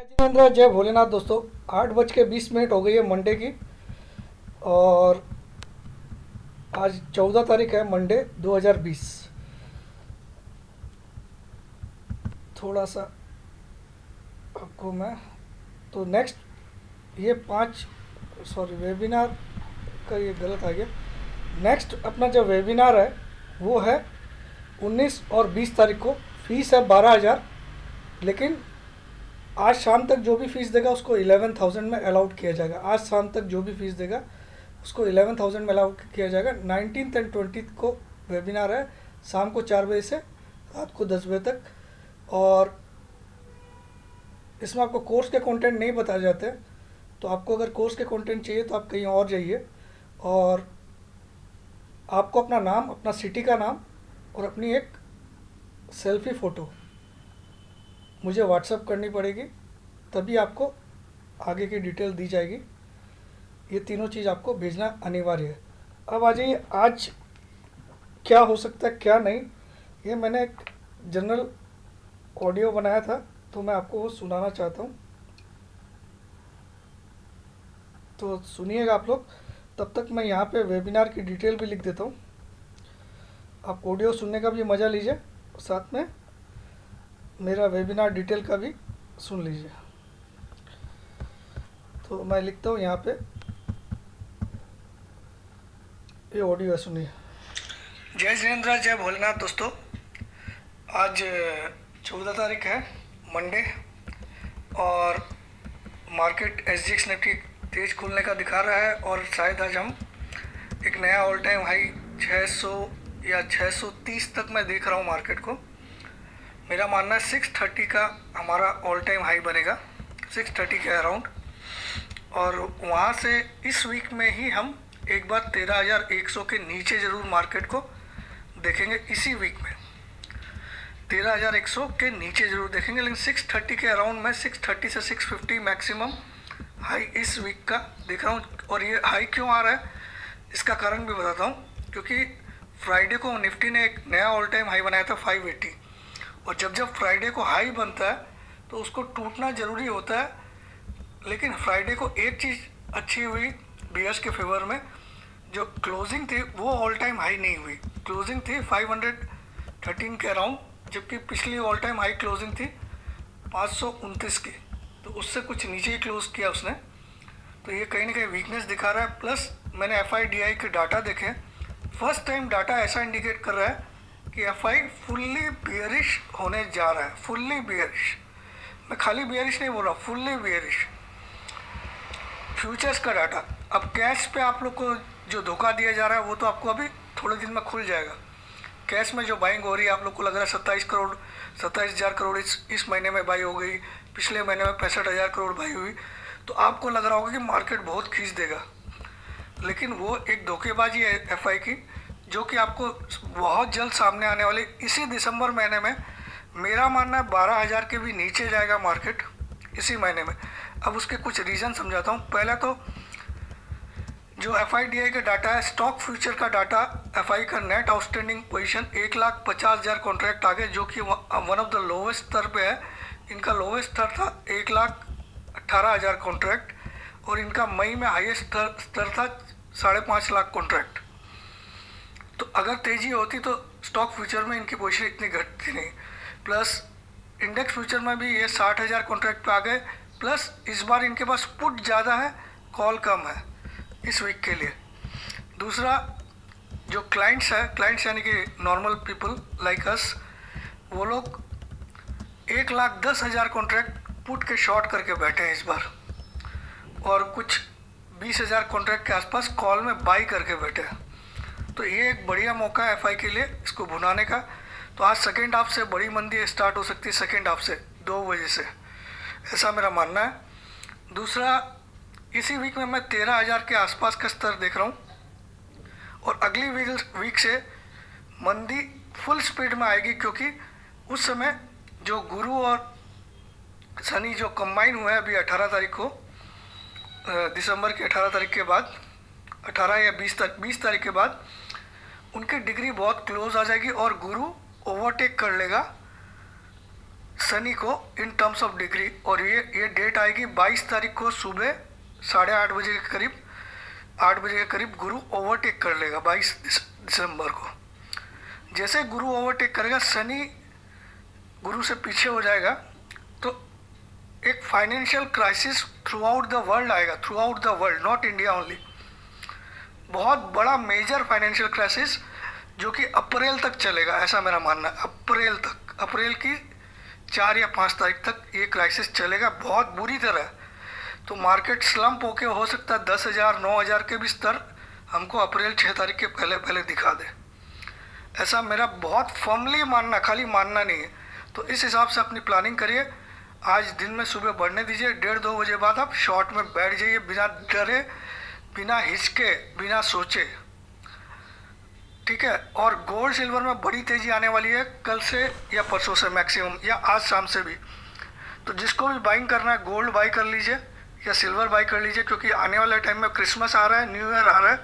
जिनेन्द्र जय भोलेनाथ दोस्तों। 8:20 हो गई है मंडे की। और आज 14 तारीख है, मंडे 2020। थोड़ा सा आपको मैं तो नेक्स्ट ये 5 सॉरी वेबिनार का ये गलत आ गया। नेक्स्ट अपना जो वेबिनार है वो है 19 और 20 तारीख को। फीस है 12,000, लेकिन आज शाम तक जो भी फीस देगा उसको 11,000 में अलाउड किया जाएगा। आज शाम तक जो भी फीस देगा उसको 11,000 में अलाउड किया जाएगा। 19 एंड 20 को वेबिनार है, शाम को 4 बजे से रात को 10 बजे तक। और इसमें आपको कोर्स के कंटेंट नहीं बताए जाते, तो आपको अगर कोर्स के कंटेंट चाहिए तो आप कहीं और जाइए। और आपको अपना नाम, अपना सिटी का नाम और अपनी एक सेल्फी फ़ोटो मुझे व्हाट्सअप करनी पड़ेगी, तभी आपको आगे की डिटेल दी जाएगी। ये तीनों चीज़ आपको भेजना अनिवार्य है। अब आ जाइए, आज क्या हो सकता है क्या नहीं, ये मैंने एक जनरल ऑडियो बनाया था, तो मैं आपको वो सुनाना चाहता हूँ। तो सुनिएगा आप लोग। तब तक मैं यहाँ पे वेबिनार की डिटेल भी लिख देता हूँ। आप ऑडियो सुनने का भी मज़ा लीजिए, साथ में मेरा वेबिनार डिटेल का भी सुन लीजिए। तो मैं लिखता हूँ यहाँ पे, ये ऑडियो है, सुनिए। जय जिनेन्द्र जय भोलेनाथ दोस्तों। आज 14 तारीख है, मंडे। और मार्केट SGX निफ्टी तेज खुलने का दिखा रहा है। और शायद आज हम एक नया ऑल टाइम हाई 600 या 630 तक मैं देख रहा हूँ मार्केट को। मेरा मानना है 630 का हमारा ऑल टाइम हाई बनेगा, 630 के अराउंड। और वहाँ से इस वीक में ही हम एक बार 13,100 के नीचे ज़रूर मार्केट को देखेंगे। इसी वीक में 13,100 के नीचे ज़रूर देखेंगे, लेकिन 630 के अराउंड में 630 से 650 मैक्सिमम हाई इस वीक का देख रहा हूँ। और ये हाई क्यों आ रहा है इसका कारण भी बताता हूँ, क्योंकि फ्राइडे को निफ्टी ने एक नया ऑल टाइम हाई बनाया था 580। और जब फ्राइडे को हाई बनता है तो उसको टूटना ज़रूरी होता है। लेकिन फ्राइडे को एक चीज़ अच्छी हुई बीएस के फेवर में, जो क्लोजिंग थी वो ऑल टाइम हाई नहीं हुई। क्लोजिंग थी 513 के अराउंड, जबकि पिछली ऑल टाइम हाई क्लोजिंग थी 529 की, तो उससे कुछ नीचे ही क्लोज किया उसने। तो ये कहीं ना कहीं वीकनेस दिखा रहा है। प्लस मैंने FIDI के डाटा देखे, फर्स्ट टाइम डाटा ऐसा इंडिकेट कर रहा है कि FI फुल्ली बियरिश होने जा रहा है। फुल्ली बियरिश, मैं खाली बियरिश नहीं बोल रहा, फुल्ली बियरिश। फ्यूचर्स का डाटा। अब कैश पे आप लोग को जो धोखा दिया जा रहा है वो तो आपको अभी थोड़े दिन में खुल जाएगा। कैश में जो बाइंग हो रही है, आप लोग को लग रहा है 27,000 करोड़ इस महीने में बाई हो गई, पिछले महीने में 65,000 करोड़ बाई हुई, तो आपको लग रहा होगा कि मार्केट बहुत खींच देगा। लेकिन वो एक धोखेबाजी है FI की, जो कि आपको बहुत जल्द सामने आने वाली इसी दिसंबर महीने में। मेरा मानना है 12,000 के भी नीचे जाएगा मार्केट इसी महीने में। अब उसके कुछ रीज़न समझाता हूँ। पहला तो जो FIDI का डाटा है, स्टॉक फ्यूचर का डाटा, FI का नेट आउटस्टैंडिंग पोजीशन 1,50,000 कॉन्ट्रैक्ट आ गए, जो कि वन ऑफ द लोवेस्ट स्तर पे है। इनका लोवेस्ट स्तर था 1,18,000 कॉन्ट्रैक्ट, और इनका मई में हाईएस्ट स्तर था 5.5 लाख कॉन्ट्रैक्ट। तो अगर तेज़ी होती तो स्टॉक फ्यूचर में इनकी पोजीशन इतनी घटती नहीं। प्लस इंडेक्स फ्यूचर में भी ये 60,000 कॉन्ट्रैक्ट पे आ गए। प्लस इस बार इनके पास पुट ज़्यादा है, कॉल कम है इस वीक के लिए। दूसरा, जो क्लाइंट्स है, क्लाइंट्स यानी कि नॉर्मल पीपल लाइक अस, वो लोग 1,10,000 कॉन्ट्रैक्ट पुट के शॉर्ट करके बैठे हैं इस बार, और कुछ 20,000 कॉन्ट्रैक्ट के आसपास कॉल में बाई करके बैठे हैं। तो ये एक बढ़िया मौका है FI के लिए इसको भुनाने का। तो आज सेकेंड हाफ से बड़ी मंदी स्टार्ट हो सकती है, सेकेंड हाफ से 2 बजे से, ऐसा मेरा मानना है। दूसरा, इसी वीक में मैं 13,000 के आसपास का स्तर देख रहा हूँ, और अगली वीक से मंदी फुल स्पीड में आएगी, क्योंकि उस समय जो गुरु और शनि जो कंबाइन हुए हैं अभी 18 तारीख को, दिसंबर के 18 तारीख के बाद, 18 या 20 तारीख के बाद उनकी डिग्री बहुत क्लोज आ जाएगी, और गुरु ओवरटेक कर लेगा शनि को इन टर्म्स ऑफ डिग्री, और ये डेट आएगी 22 तारीख को सुबह 8:30 बजे के करीब, 8 बजे के करीब गुरु ओवरटेक कर लेगा 22 दिसंबर को। जैसे गुरु ओवरटेक करेगा, शनि गुरु से पीछे हो जाएगा, तो एक financial crisis throughout the world आएगा, throughout the world, not India only. बहुत बड़ा मेजर फाइनेंशियल क्राइसिस जो कि अप्रैल तक चलेगा, ऐसा मेरा मानना है। अप्रैल तक, अप्रैल की 4 या 5 तारीख तक ये क्राइसिस चलेगा बहुत बुरी तरह। तो मार्केट स्लम्प होके हो सकता है 10,000 9,000 के भी स्तर हमको अप्रैल 6 तारीख के पहले पहले दिखा दे, ऐसा मेरा बहुत फर्मली मानना, खाली मानना नहीं है। तो इस हिसाब से अपनी प्लानिंग करिए। आज दिन में सुबह बढ़ने दीजिए, 1:30-2 बजे बाद आप शॉर्ट में बैठ जाइए, बिना डरे, बिना हिचके, बिना सोचे, ठीक है। और गोल्ड सिल्वर में बड़ी तेज़ी आने वाली है कल से या परसों से मैक्सिमम, या आज शाम से भी। तो जिसको भी बाइंग करना है गोल्ड बाई कर लीजिए या सिल्वर बाई कर लीजिए, क्योंकि आने वाले टाइम में क्रिसमस आ रहा है, न्यू ईयर आ रहा है,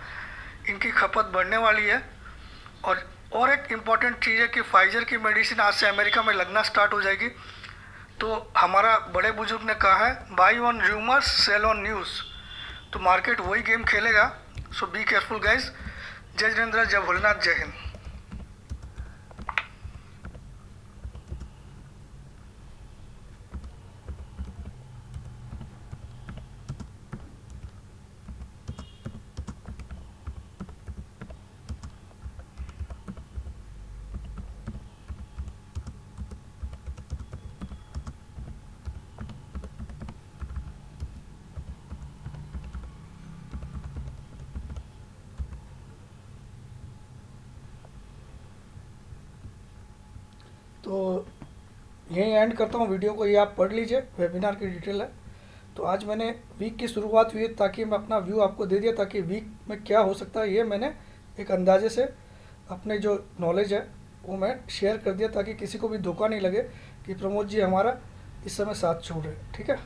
इनकी खपत बढ़ने वाली है। और एक इम्पॉर्टेंट चीज़ है कि फाइजर की मेडिसिन आज से अमेरिका में लगना स्टार्ट हो जाएगी। तो हमारा बड़े बुजुर्ग ने कहा है, buy on rumours sell on news. तो मार्केट वही गेम खेलेगा। So be careful guys. जय जिनेंद्र, जय भोलेनाथ, जय हिंद। तो यहीं एंड करता हूँ वीडियो को, ये आप पढ़ लीजिए, वेबिनार की डिटेल है। तो आज मैंने वीक की शुरुआत हुई है ताकि मैं अपना व्यू आपको दे दिया, ताकि वीक में क्या हो सकता है ये मैंने एक अंदाजे से अपने जो नॉलेज है वो मैं शेयर कर दिया, ताकि किसी को भी धोखा नहीं लगे कि प्रमोद जी हमारा इस समय साथ छोड़ रहे हैं, ठीक है।